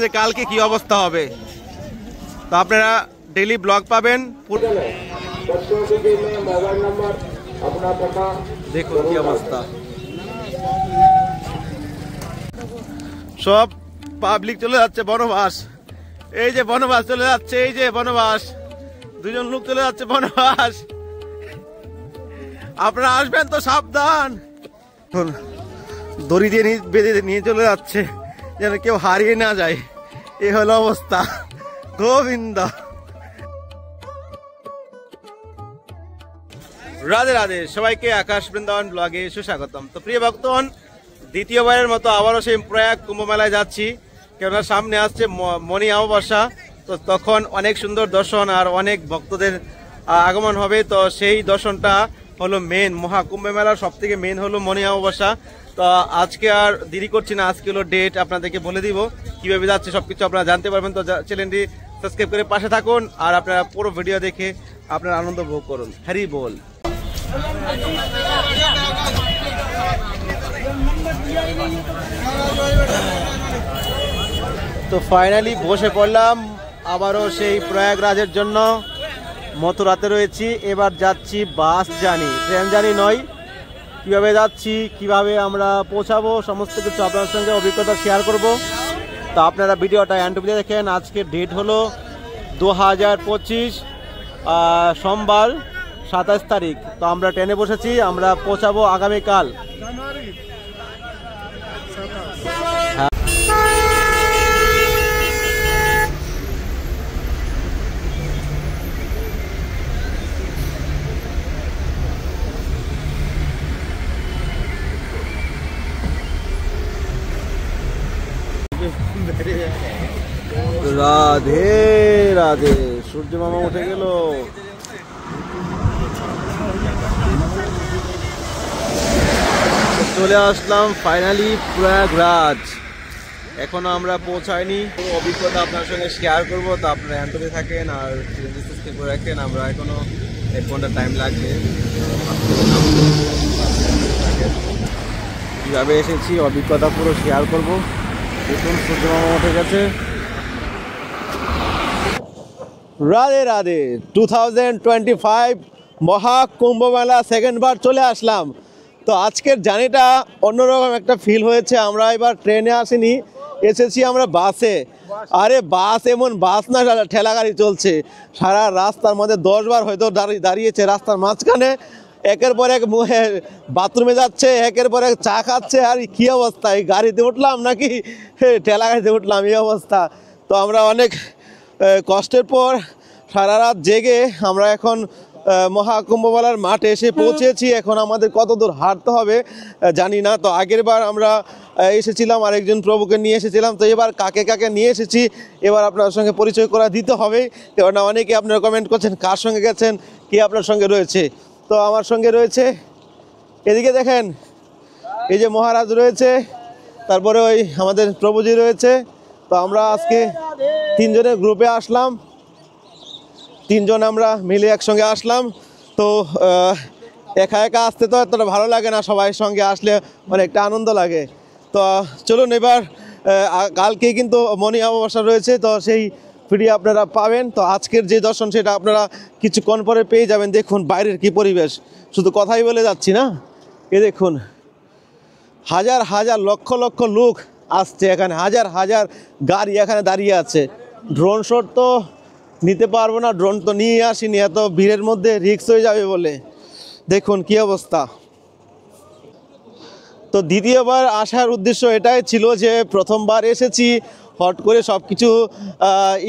যে কালকে কি অবস্থা হবে। তো আপনারা ডেইলি ব্লগ পাবেন। দেখুন কি অবস্থা, সব পাবলিক চলে যাচ্ছে বনবাস। এই যে বনবাস চলে যাচ্ছে, এই যে বনবাস, দুজন লোক চলে যাচ্ছে বনবাস। আপনারা আসবেন তো সাবধান। দড়ি দিয়ে বেঁধে নিয়ে চলে যাচ্ছে যেন কেউ হারিয়ে না যায়। এ হলো অবস্থা। গোবিন্দ, রাধে রাধে সবাইকে, আকাশ বৃন্দাবন ব্লগে সুস্বাগতম। তো প্রিয় ভক্তগণ, দ্বিতীয়বারের মতো আবারও সেই প্রয়াগ কুম্ভ মেলায় যাচ্ছি, কেননা সামনে আসছে মনি অমাবস্যা। তো তখন অনেক সুন্দর দর্শন আর অনেক ভক্তদের আগমন হবে। তো সেই দর্শনটা হলো মেন, মহাকুম্ভ মেলার সব থেকে মেন হলো মনি অমাবস্যা। তো আজকে আর দেরি করছি না, আজকে হলো ডেট, আপনাদেরকে বলে দিব কিভাবে যাচ্ছে সবকিছু আপনারা জানতে পারবেন। তো চ্যানেলটি সাবস্ক্রাইব করে পাশে থাকুন আর আপনারা পুরো ভিডিও দেখে আপনারা আনন্দ ভোগ করুন। হরি বল। তো ফাইনালি বসে পড়লাম আবারও সেই প্রয়াগরাজের জন্য। মথুরাতে রয়েছি, এবার যাচ্ছি বাস জার্নি, ট্রেন জার্নি নয়। কিভাবে যাচ্ছি, কিভাবে আমরা পৌঁছাবো, সমস্ত কিছু আপনার সঙ্গে অভিজ্ঞতা শেয়ার করব। তো আপনারা ভিডিওটা এন্ড অবধি দেখেন। আজকে ডেট হলো 2025 সোমবার 27 তারিখ। তো আমরা ট্রেনে বসেছি, আমরা পৌঁছাবো আগামীকাল। রাধে রাধে, সূর্য মামা উঠে গেল। চলে আসলাম ফাইনালি প্রয়াগরাজ। এখনো আমরা পৌঁছাইনি, অভিজ্ঞতা আপনার সঙ্গে শেয়ার করবো। তো আপনারা এন্ট্রি থাকেন আর করে রাখেন। আমরা এখনো 1 ঘন্টা টাইম লাগবে। কিভাবে এসেছি অভিজ্ঞতা পুরো শেয়ার করবো। দেখুন সূর্য মামা উঠে গেছে। রাধে রাধে, 2025 মহাকুম্ভ মেলা সেকেন্ড বার চলে আসলাম। তো আজকের জার্নিটা অন্যরকম একটা ফিল হয়েছে। আমরা এবার ট্রেনে আসিনি, এসেছি আমরা বাসে। আরে বাস এমন বাস না, ঠেলা গাড়ি চলছে সারা রাস্তার মধ্যে। 10 বার হয়তো দাঁড়িয়েছে রাস্তার মাঝখানে, একের পর এক বাথরুমে যাচ্ছে, একের পর এক চা খাচ্ছে। আর কি অবস্থা, এই গাড়িতে উঠলাম নাকি ঠেলা গাড়িতে উঠলাম, এই অবস্থা। তো আমরা অনেক কষ্টের পর সারা রাত জেগে আমরা এখন মহাকুম্ভ মেলার মাঠে এসে পৌঁছেছি। এখন আমাদের কত দূর হাঁটতে হবে জানি না। তো আগের বার আমরা এসেছিলাম আরেকজন প্রভুকে নিয়ে এসেছিলাম। তো এবার কাকে কাকে নিয়ে এসেছি এবার আপনার সঙ্গে পরিচয় করা দিতে হবে, কেননা অনেকে আপনারা কমেন্ট করছেন কার সঙ্গে গেছেন, কে আপনার সঙ্গে রয়েছে। তো আমার সঙ্গে রয়েছে, এদিকে দেখেন, এই যে মহারাজ রয়েছে, তারপরে ওই আমাদের প্রভুজি রয়েছে। তো আমরা আজকে 3 জনের গ্রুপে আসলাম, 3 জন আমরা মিলে একসঙ্গে আসলাম। তো একা একা আসতে তো এতটা ভালো লাগে না, সবাই সঙ্গে আসলে অনেকটা আনন্দ লাগে। তো চলুন এবার, কালকেই কিন্তু মনি অমাবস্যা রয়েছে, তো সেই ভিডিও আপনারা পাবেন। তো আজকের যে দর্শন সেটা আপনারা কিছুক্ষণ পরে পেয়ে যাবেন। দেখুন বাইরের কি পরিবেশ, শুধু কথাই বলে যাচ্ছি না। এ দেখুন, হাজার হাজার লক্ষ লক্ষ লোক আসছে এখানে, হাজার হাজার গাড়ি এখানে দাঁড়িয়ে আছে। ড্রোন শট তো নিতে পারবো না, ড্রোন তো নিয়ে আসিনি, এত ভিড়ের মধ্যে রিস্ক হয়ে যাবে বলে। দেখুন কি অবস্থা। তো দ্বিতীয়বার আসার উদ্দেশ্য এটাই ছিল যে প্রথমবার এসেছি, হট করে সব কিছু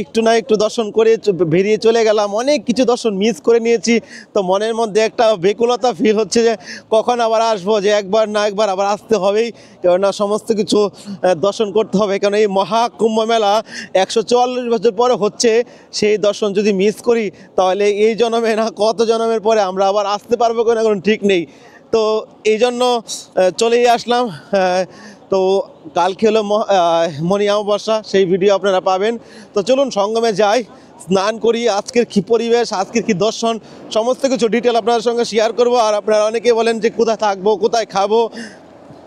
একটু না একটু দর্শন করে বেরিয়ে চলে গেলাম, অনেক কিছু দর্শন মিস করে নিয়েছি। তো মনের মধ্যে একটা বেকুলতা ফিল হচ্ছে যে কখন আবার আসবো, যে একবার না একবার আবার আসতে হবেই, কেননা সমস্ত কিছু দর্শন করতে হবে। কারণ এই মহাকুম্ভ মেলা 144 বছর পরে হচ্ছে, সেই দর্শন যদি মিস করি তাহলে এই জন্মে না কত জন্মের পরে আমরা আবার আসতে পারবো কিনা কোনো ঠিক নেই। তো এই জন্য চলেই আসলাম। তো কালকে হলো মনি অমাবস্যা, সেই ভিডিও আপনারা পাবেন। তো চলুন সঙ্গমে যাই, স্নান করি, আজকের কি পরিবেশ, আজকের কি দর্শন, সমস্ত কিছু ডিটেল আপনার সঙ্গে শেয়ার করব। আর আপনারা অনেকে বলেন যে কোথায় থাকবো, কোথায় খাবো,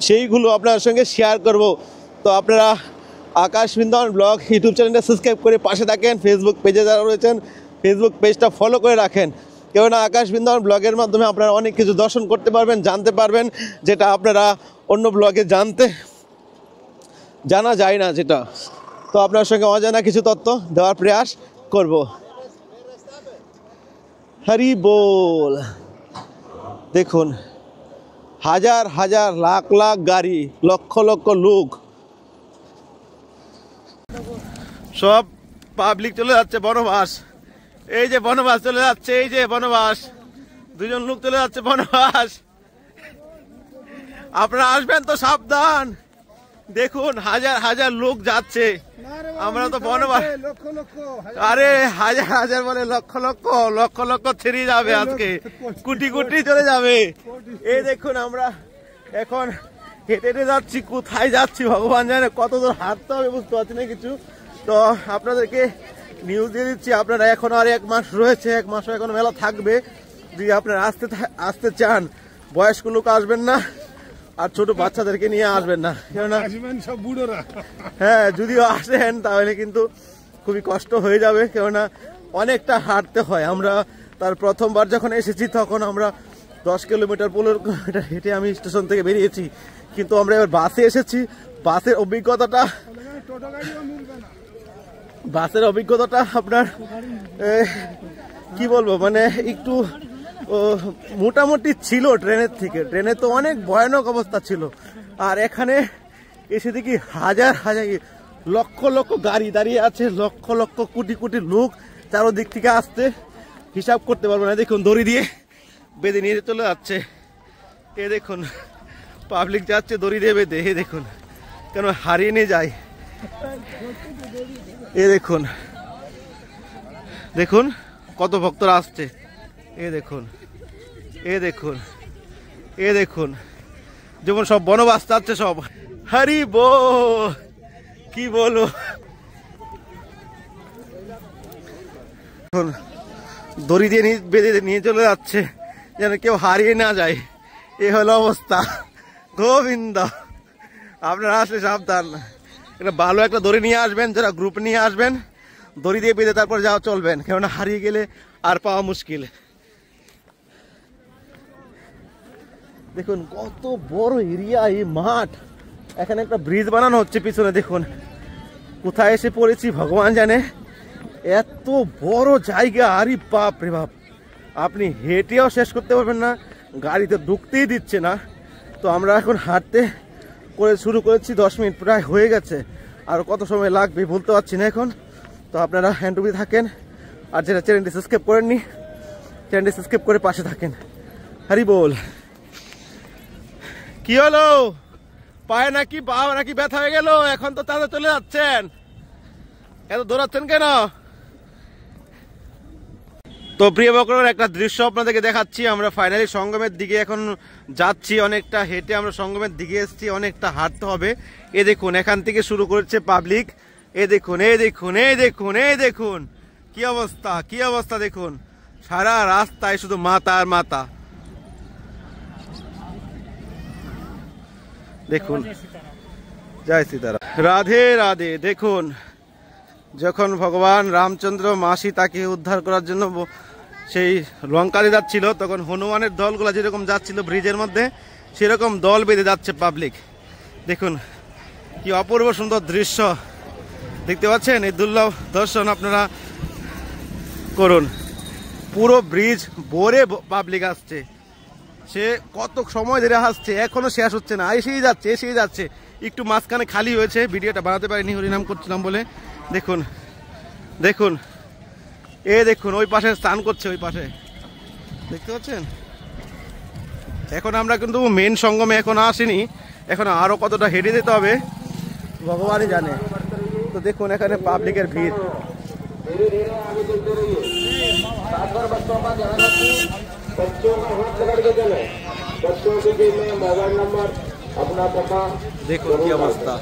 সেইগুলো আপনার সঙ্গে শেয়ার করব। তো আপনারা আকাশ বৃন্দাবন ব্লগ ইউটিউব চ্যানেলটা সাবস্ক্রাইব করে পাশে থাকেন। ফেসবুক পেজে যারা রয়েছেন ফেসবুক পেজটা ফলো করে রাখেন, কেননা আকাশ বৃন্দাবন ব্লগের মাধ্যমে আপনারা অনেক কিছু দর্শন করতে পারবেন, জানতে পারবেন, যেটা আপনারা অন্য ব্লগে জানা যায় না। যেটা তো আপনার সঙ্গে অজানা কিছু তথ্য দেওয়ার প্রয়াস করব। হরি বল। দেখুন হাজার হাজার লাখ লাখ গাড়ি, লক্ষ লক্ষ লোক, সব পাবলিক চলে যাচ্ছে বনবাস। এই যে বনবাস চলে যাচ্ছে, এই যে বনবাস, দুজন লোক চলে যাচ্ছে বনবাস। আপনারা আসবেন তো সাবধান। দেখুন হাজার হাজার লোক যাচ্ছে, আমরা তো বনবাস। আরে হাজার হাজার বলে লক্ষ লক্ষ, লক্ষ লক্ষ ছেড়ে যাবে, আজকে কোটি কোটি চলে যাবে। এই দেখুন আমরা এখন হেঁটে হেঁটে যাচ্ছি, কোথায় যাচ্ছি ভগবান জানে, কত দূর হাঁটতে হবে বুঝতে পারছি না কিছু। তো আপনাদেরকে নিউজ দিয়ে দিচ্ছি, আপনারা এখন আর 1 মাস রয়েছে, 1 মাসও এখন মেলা থাকবে। যদি আপনারা আসতে চান, বয়স্ক লোক আসবেন না, আর ছোট বাচ্চাদেরকে নিয়ে আসবেন না, কেননা সব বুড়োরা। হ্যাঁ, যদিও আসেন তাহলে কিন্তু খুবই কষ্ট হয়ে যাবে, কেননা অনেকটা হাঁটতে হয়। আমরা তার প্রথমবার যখন এসেছি তখন আমরা 10 কিলোমিটার 15 কিলোমিটার হেঁটে আমি স্টেশন থেকে বেরিয়েছি, কিন্তু আমরা এবার বাসে এসেছি। বাসের অভিজ্ঞতাটা আপনার কি বলবো, মানে একটু মোটামুটি ছিল ট্রেনের থেকে। ট্রেনে তো অনেক ভয়ানক অবস্থা ছিল, আর এখানে এসে দেখি হাজার হাজার লক্ষ লক্ষ গাড়ি দাঁড়িয়ে আছে, লক্ষ লক্ষ কোটি কোটি লোক চারোদিক থেকে আসতে হিসাব করতে পারবো না। দেখুন দড়ি দিয়ে বেঁধে নিয়ে চলে যাচ্ছে। এ দেখুন পাবলিক যাচ্ছে দড়ি দিয়ে বেঁধে, এ দেখুন কেন হারিয়ে নিয়ে যায়। এ দেখুন, দেখুন কত ভক্তরা আসছে। এ দেখুন, এ দেখুন, এ দেখুন, যেমন সব বনবাস যাচ্ছে সব। হরি বল, কি বলবো। দড়ি দিয়ে বেঁধে নিয়ে চলে যাচ্ছে যেন কেউ হারিয়ে না যায়, এ হলো অবস্থা। গোবিন্দ, আপনারা আসলে সাবধান, এটা ভালো একটা দড়ি নিয়ে আসবেন, যারা গ্রুপ নিয়ে আসবেন দড়ি দিয়ে বেঁধে তারপর যাওয়া চলবেন, কেননা হারিয়ে গেলে আর পাওয়া মুশকিল। দেখুন কত বড় এরিয়া, এই মাঠ, এখানে একটা ব্রিজ বানানো হচ্ছে পিছনে। দেখুন কোথায় এসে পড়েছি ভগবান জানে, এত বড় জায়গা, আরে বাপ রে বাপ, আপনি হেঁটেও শেষ করতে পারবেন না, গাড়িতে ঢুকতেই দিচ্ছে না। তো আমরা এখন হাঁটতে শুরু করেছি, 10 মিনিট প্রায় হয়ে গেছে, আর কত সময় লাগবে বলতে পারছি না এখন। তো আপনারা হ্যান্ডউবি থাকেন, আর যেটা চ্যানেলটি সাবস্ক্রাইব করেননি চ্যানেলটি সাবস্ক্রাইব করে পাশে থাকেন। হরি বল। কি হলো, পায়ে নাকি পা নাকি ব্যথা হয়ে গেল? এখন তো তাহলে চলে যাচ্ছেন, এত দৌড়াচ্ছেন কেন? তো প্রিয় বকরের একটা দৃশ্য আপনাদেরকে দেখাচ্ছি। আমরা ফাইনালি সঙ্গমের দিকে এখন যাচ্ছি, অনেকটা হেঁটে আমরা সঙ্গমের দিকে এসেছি, অনেকটা হাঁটতে হবে। এ দেখুন এখান থেকে শুরু করেছে পাবলিক, এ দেখুন, এ দেখুন, এ দেখুন, এ দেখুন কি অবস্থা, কি অবস্থা। দেখুন সারা রাস্তায় শুধু মাথা আর মাথা। দেখুন, জয় সীতারাম, রাধে রাধে। দেখুন যখন ভগবান রামচন্দ্র মা সীতাকে উদ্ধার করার জন্য সেই লঙ্কাতে যাচ্ছিল, তখন হনুমানের দলগুলো যেরকম যাচ্ছিল ব্রিজের মধ্যে, সেরকম দল বেঁধে যাচ্ছে পাবলিক। দেখুন কি অপূর্ব সুন্দর দৃশ্য দেখতে পাচ্ছেন। এই দুর্লভ দর্শন আপনারা করুন। পুরো ব্রিজ ভরে পাবলিক আসছে, সে কত সময় ধরে আসছে, এখনো শেষ হচ্ছে না, এসেই যাচ্ছে, এসেই যাচ্ছে। একটু মাঝখানে খালি হয়েছে, ভিডিওটা বানাতে পারিনি হরিনাম করছিলাম বলে। দেখুন, দেখুন, এ দেখুন ওই পাশে স্নান করছে, ওই পাশে দেখতে পাচ্ছেন। এখন আমরা কিন্তু মেন সঙ্গমে এখন আসিনি, এখন আরো কতটা হেঁটে যেতে হবে ভগবানই জানে। তো দেখুন এখানে পাবলিকের ভিড়। দেখুন কি অবস্থা।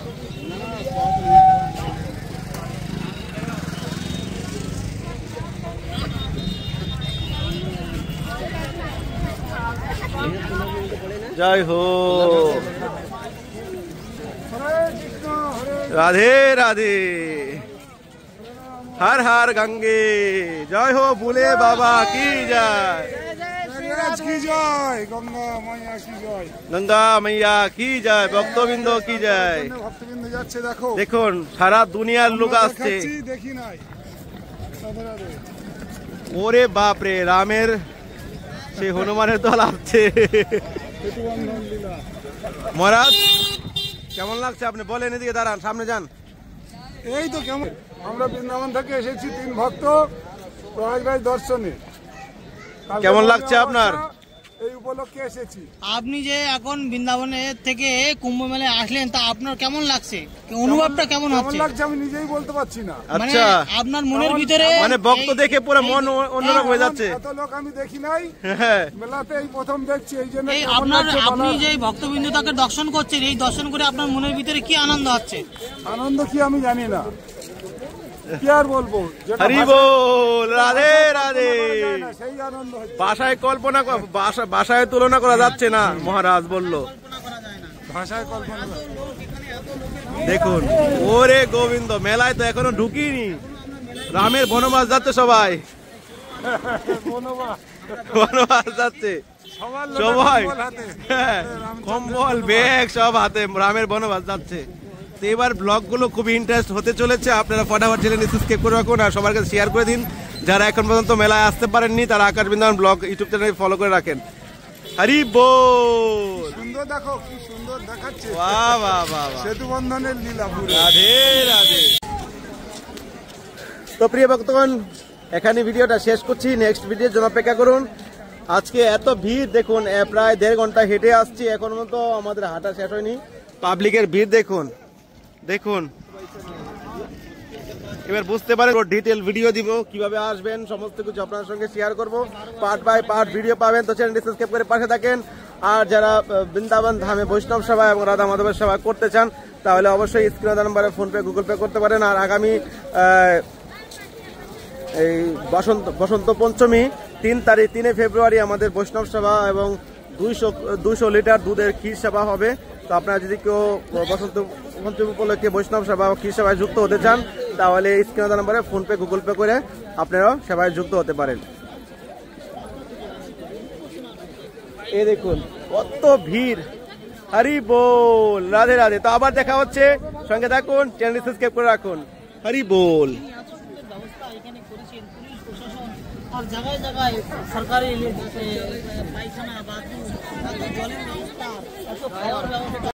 জয় হো, রাধে রাধে। हर हर गंगे जय हो भोले बाबा की जय, की जय, गंगा मैया की जय, गंगा मैया की जय, भक्तबिंद की जय। ভক্তবৃন্দ যাচ্ছে দেখো, দেখুন সারা দুনিয়ার লোক আসছে। দেখি নাই। ওরে বাপ রে, রামের সে হনুমানের দল আসছে। মহারাজ কেমন লাগছে আপনি বলেন, এদিকে দাঁড়ান, সামনে যান। এই তো কেমন, আমরা বৃন্দাবন থেকে এসেছি 3 ভক্ত প্রয়াগরাজ দর্শনে। কেমন লাগছে আপনার? এই উপলক্ষে এসেছি। আপনি যে এখন বৃন্দাবনে থেকে কুম্ভ মেলায় আসলেন, তা আপনার কেমন লাগছে, অনুভবটা কেমন হচ্ছে? লাগছে আমি নিজেই বলতে পারছি না। আচ্ছা, আপনার মনের ভিতরে মানে ভক্ত দেখে পুরো মন অন্যরকম হয়ে যাচ্ছে। এত লোক আমি দেখি নাই, হ্যাঁ মেলাতে এই প্রথম দেখছি, এই জন্য আপনি যে ভক্তবৃন্দকে দর্শন করছেন, এই দর্শন করে আপনার মনের ভিতরে কি আনন্দ হচ্ছে? আনন্দ কি আমি জানি না, কি আর বলবো। হরি বল, রাধে রাধে। সেই আনন্দ হচ্ছে, ভাষায় কল্পনা ভাষায় তুলনা করা যাচ্ছে না, মহারাজ বলল। ভাষায় কল্পনা। দেখুন ওরে গোবিন্দ, মেলায় তো এখনো ঢুকিনি, রামের বনবাস যাচ্ছে সবাই, বনবাস যাচ্ছে সবাই, কম্বল ব্যাগ সব হাতে, রামের বনবাস যাচ্ছে। তো এবার ব্লগগুলো খুবই ইন্টারেস্ট হতে চলেছে, আপনারা ফটাফট চ্যানেল সাবস্ক্রাইব করে রাখুন আর সবার কাছে শেয়ার করে দিন। যারা এখন পর্যন্ত মেলায় আসতে পারেননি তারা Akash Vrindavan blog YouTube channel follow করে রাখেন। হরি বল। সুন্দর, দেখো কি সুন্দর দেখাচ্ছে, বাহ বাহ বাহ, সেতু বন্ধনের লীলা। রাধে রাধে। তো প্রিয় ভক্তগণ, এখানে ভিডিওটা শেষ করছি, নেক্সট ভিডিওর জন্য অপেক্ষা করুন। আজকে এত ভিড় দেখুন, প্রায় 1.5 ঘন্টা হেঁটে আসছি, এখন মতো আমাদের হাঁটা শেষ হয়নি। পাবলিকের ভিড় দেখুন, দেখুন। এবার বুঝতে পারেন ডিটেল ভিডিও দিব, কিভাবে আসবেন সমস্ত কিছু আপনার সঙ্গে শেয়ার করব, পার্ট বাই পার্ট ভিডিও পাবেন। তো চ্যানেলটি সাবস্ক্রাইব করে পাশে থাকেন। আর যারা বৃন্দাবন ধামে বৈষ্ণব সেবা এবং রাধা মাধবের সেবা করতে চান তাহলে অবশ্যই স্ক্রিনে দেওয়া নম্বরে ফোনপে গুগল পে করতে পারেন। আর আগামী এই বসন্ত পঞ্চমী 3 ফেব্রুয়ারি আমাদের বৈষ্ণব সেবা এবং 200 লিটার দুধের ক্ষীর সেবা হবে। তো আপনারা যদি কেউ বসন্ত পঞ্চমী উপলক্ষে বৈষ্ণব সেবা ও ক্ষীর সেবায় যুক্ত হতে চান তাহলে স্ক্রিনে দেওয়া নম্বরে ফোনপে গুগল পে করে আপনারাও সেবায় যুক্ত হতে পারেন। এই দেখুন কত ভিড়, হরি বল, রাধে রাধে। তো আবার দেখা হচ্ছে, সঙ্গে থাকুন, চ্যানেল সাবস্ক্রাইব করে রাখুন। হরি বল। আর জায়গায় জায়গায় সরকারি পায়খানা, বাথরুম, জলের ব্যবস্থা, খাওয়ার ব্যবস্থা।